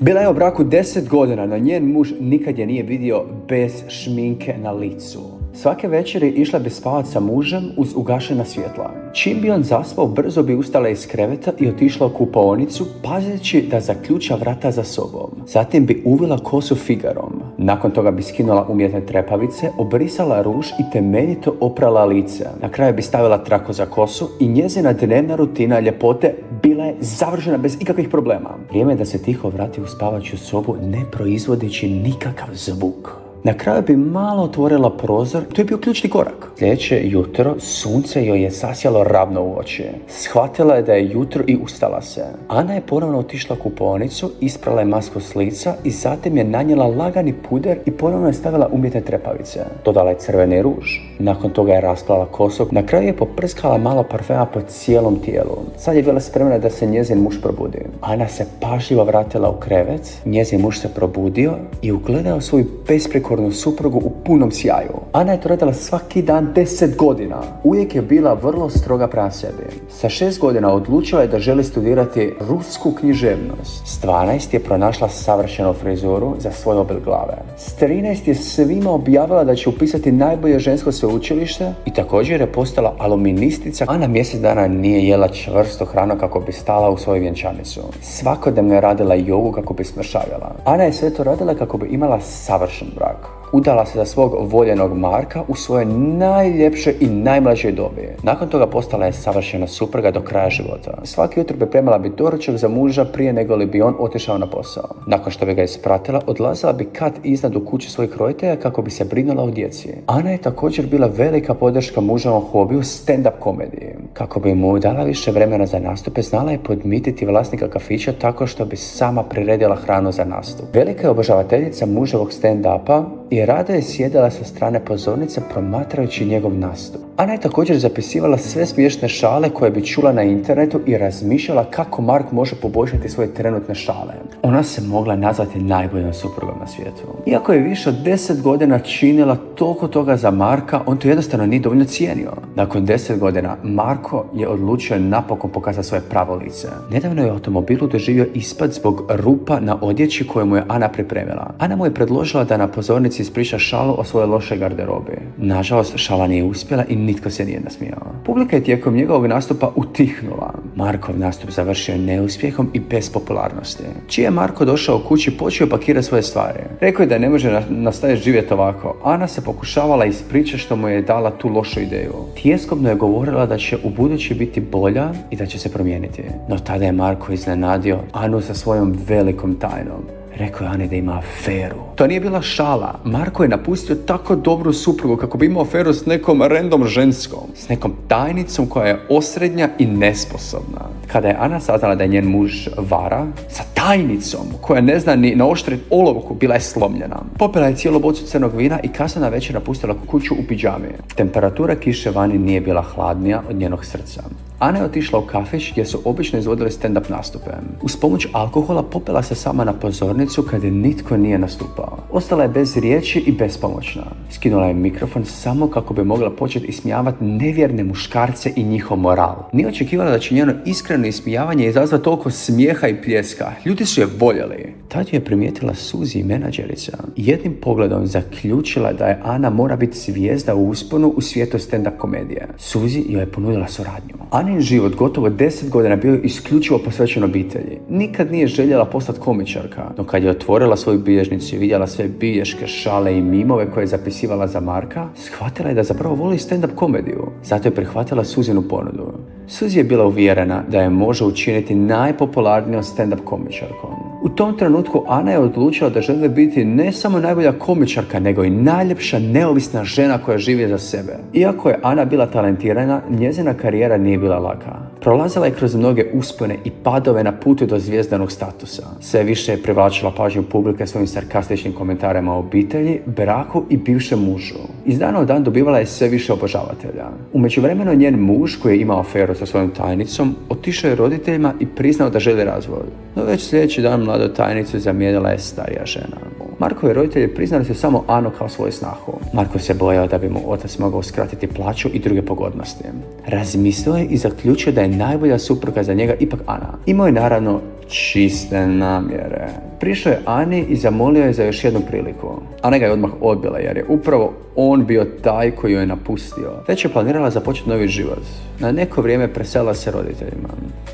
Bila je u braku 10 godina, no njen muž nikad je nije vidio bez šminke na licu. Svake večeri išla bi spavati sa mužem uz ugašena svjetla. Čim bi on zaspao, brzo bi ustala iz kreveta i otišla u kupaonicu, pazeći da zaključa vrata za sobom. Zatim bi uvila kosu figarom. Nakon toga bi skinula umjetne trepavice, obrisala ruž i temeljito oprala lice. Na kraju bi stavila trako za kosu i njezina dnevna rutina ljepote bila je završena bez ikakvih problema. Vrijeme je da se tiho vrati u spavaću sobu, ne proizvodeći nikakav zvuk. Na kraju bi malo otvorila prozor, to je bio ključni korak. Sljedeće jutro sunce joj je sasjalo ravno u oči. Shvatila je da je jutro i ustala se. Ana je ponovno otišla u kupaonicu, isprala je masku s lica i zatim je nanijela lagani puder i ponovno je stavila umjetne trepavice. Dodala je crveni ruž. Nakon toga je rasplala kosu. Na kraju je poprskala malo parfema po cijelom tijelu. Sad je bila spremna da se njezin muž probudi. Ana se pažljivo vratila u krevet, njezin muž se probudio i ugledao svoju besprekornu suprugu u punom sjaju. Ana je to radila svaki dan 10 godina. Uvijek je bila vrlo stroga prema sebi. Sa 6 godina odlučila je da želi studirati rusku književnost. S 12 je pronašla savršenu frizuru za svoj oblik glave. S 13 je svima objavila da će upisati najbolje žensko sveučilište i također je postala aluministica. Ana mjesec dana nije jela čvrstu hranu kako bi stala u svoju vjenčanicu. Svakodnevno je radila jogu kako bi smršavila. Ana je sve to radila kako bi imala savršen brak. Udala se za svog voljenog Marka u svojoj najljepšoj i najmlađoj dobi. Nakon toga postala je savršena supruga do kraja života. Svaki jutro pripremala bi doručak za muža prije nego li bi on otišao na posao. Nakon što bi ga ispratila, odlazila bi kat iznad u kući svojih roditelja kako bi se brinula o djeci. Ana je također bila velika podrška muževom hobiju stand-up komediji. Kako bi mu dala više vremena za nastupe, znala je podmititi vlasnika kafića tako što bi sama priredila hranu za nastup. Velika je obožavateljica muževog stand-upa i rado je sjedala sa strane pozornice promatrajući njegov nastup. Ana je također zapisivala sve smiješne šale koje bi čula na internetu i razmišljala kako Mark može poboljšati svoje trenutne šale. Ona se mogla nazvati najboljom suprugom na svijetu. Iako je više od 10 godina činila toliko toga za Marka, on to jednostavno nije dovoljno cijenio. Nakon 10 godina Marko je odlučio napokon pokazati svoje pravo lice. Nedavno je u automobilu doživio ispad zbog rupa na odjeći koju mu je Ana pripremila. Ana mu je predložila da na pozornici ispriča šalu o svojoj lošoj garderobi. Nažalost, šala nije uspjela i nitko se nije nasmijao. Publika je tijekom njegovog nastupa utihnula. Markov nastup završio neuspjehom i bez popularnosti. Čiji je Marko došao u kući, počeo pakirati svoje stvari. Rekao je da ne može nastaviti živjeti ovako. Ana se pokušavala ispričati što mu je dala tu lošu ideju. Tjeskobno je govorila da će u budući biti bolja i da će se promijeniti. No tada je Marko iznenadio Anu sa svojom velikom tajnom. Rekao je Ani da ima aferu. To nije bila šala. Marko je napustio tako dobru suprugu kako bi imao aferu s nekom random ženskom. S nekom tajnicom koja je osrednja i nesposobna. Kada je Ana saznala da je njen muž vara, sa tajnicom koja ne zna ni naoštriti olovku, bila je slomljena. Popila je cijelu bocu crnog vina i kasno na večer napustila kuću u pidžami. Temperatura kiše vani nije bila hladnija od njenog srca. Ana je otišla u kafić gdje su obično izvodili stand-up nastupe. Uz pomoć alkohola popela se sama na pozornicu kada nitko nije nastupao. Ostala je bez riječi i bespomoćna. Skinula je mikrofon samo kako bi mogla početi ismijavati nevjerne muškarce i njihov moral. Nije očekivala da će njeno iskreno ismijavanje izazvati toliko smijeha i pljeska. Ljudi su je voljeli. Tad je primijetila Suzy, menadžerica. Jednim pogledom zaključila da je Ana mora biti zvijezda u usponu u svijetu stand-up komedije. Suzy joj je ponudila suradnju. Anin život gotovo 10 godina bio je isključivo posvećen obitelji. Nikad nije željela postati komičarka, no kad je otvorila svoju bilježnicu i vidjela sve bilješke, šale i mimove koje je zapisivala za Marka, shvatila je da zapravo voli stand-up komediju. Zato je prihvatila Suzynu ponudu. Suzy je bila uvjerena da je može učiniti najpopularnijom stand-up komičarkom. U tom trenutku Ana je odlučila da želi biti ne samo najbolja komičarka, nego i najljepša neovisna žena koja živi za sebe. Iako je Ana bila talentirana, njezina karijera nije bila laka. Prolazila je kroz mnoge uspone i padove na putu do zvjezdanog statusa. Sve više je privlačila pažnju publike svojim sarkastičnim komentarima o obitelji, braku i bivšem mužu. Iz dana u dan dobivala je sve više obožavatelja. U međuvremenu njen muž, koji je imao aferu sa svojom tajnicom, otišao je roditeljima i priznao da želi razvod. No već sljedeći dan mladu tajnicu zamijenila je starija žena. Markovi roditelji priznali su samo Anu kao svoju snahu. Marko se bojao da bi mu otac mogao uskratiti plaću i druge pogodnosti. Razmislio je i zaključio da je najbolja supruga za njega ipak Ana. Imao je naravno čiste namjere. Prišao je Ani i zamolio je za još jednu priliku. Ana ga je odmah odbila jer je upravo on bio taj koji ju je napustio. Već je planirala započeti novi život. Na neko vrijeme preselila se roditeljima.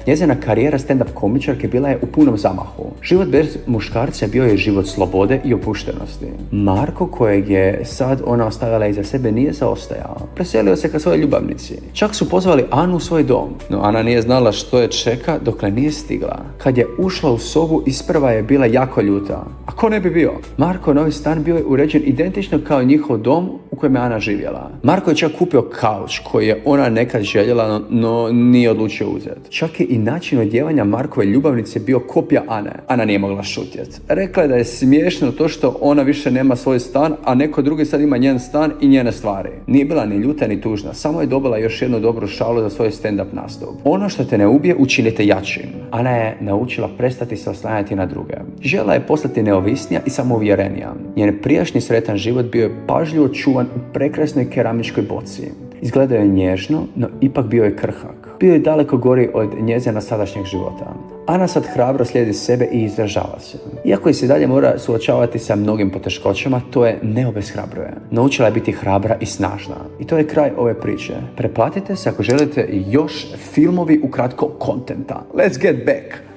Njezina karijera stand-up komičarke bila je u punom zamahu. Život bez muškarca bio je život slobode i opuštenosti. Marko, kojeg je sad ona ostavila iza sebe, nije zaostajao. Preselio se ka svojoj ljubavnici. Čak su pozvali Anu u svoj dom, no Ana nije znala što je čeka dokle nije stigla. Kad je ušla u sobu, isprva je bila jako ljuta. A ko ne bi bio? Marko novi stan bio je uređen identično kao njihov dom u kojem je Ana živjela. Marko je čak kupio kauč koji je ona nekad željela, no nije odlučio uzeti. Čak je i način odjevanja Markove ljubavnice bio kopija Ane. Ana nije mogla šutjeti. Rekla je da je smiješno to što ona više nema svoj stan, a neko drugi sad ima njen stan i njene stvari. Nije bila ni ljuta ni tužna, samo je dobila još jednu dobru šalu za svoj stand-up nastup. Ono što te ne ubije učinite jačim. Ana je naučila prestati se oslanjati na druge. Žela je postati neovisnija i samouvjerenija. Njen prijašnji sretan život bio je pažljivo čuvan u prekrasnoj keramičkoj boci. Izgledao je nježno, no ipak bio je krhak. Bio je daleko gori od njezina sadašnjeg života. Ana sad hrabro slijedi sebe i izražava se. Iako je se dalje mora suočavati sa mnogim poteškoćama, to je ne obeshrabruje. Naučila je biti hrabra i snažna. I to je kraj ove priče. Preplatite se ako želite još filmovi ukratko kontenta. Let's get back!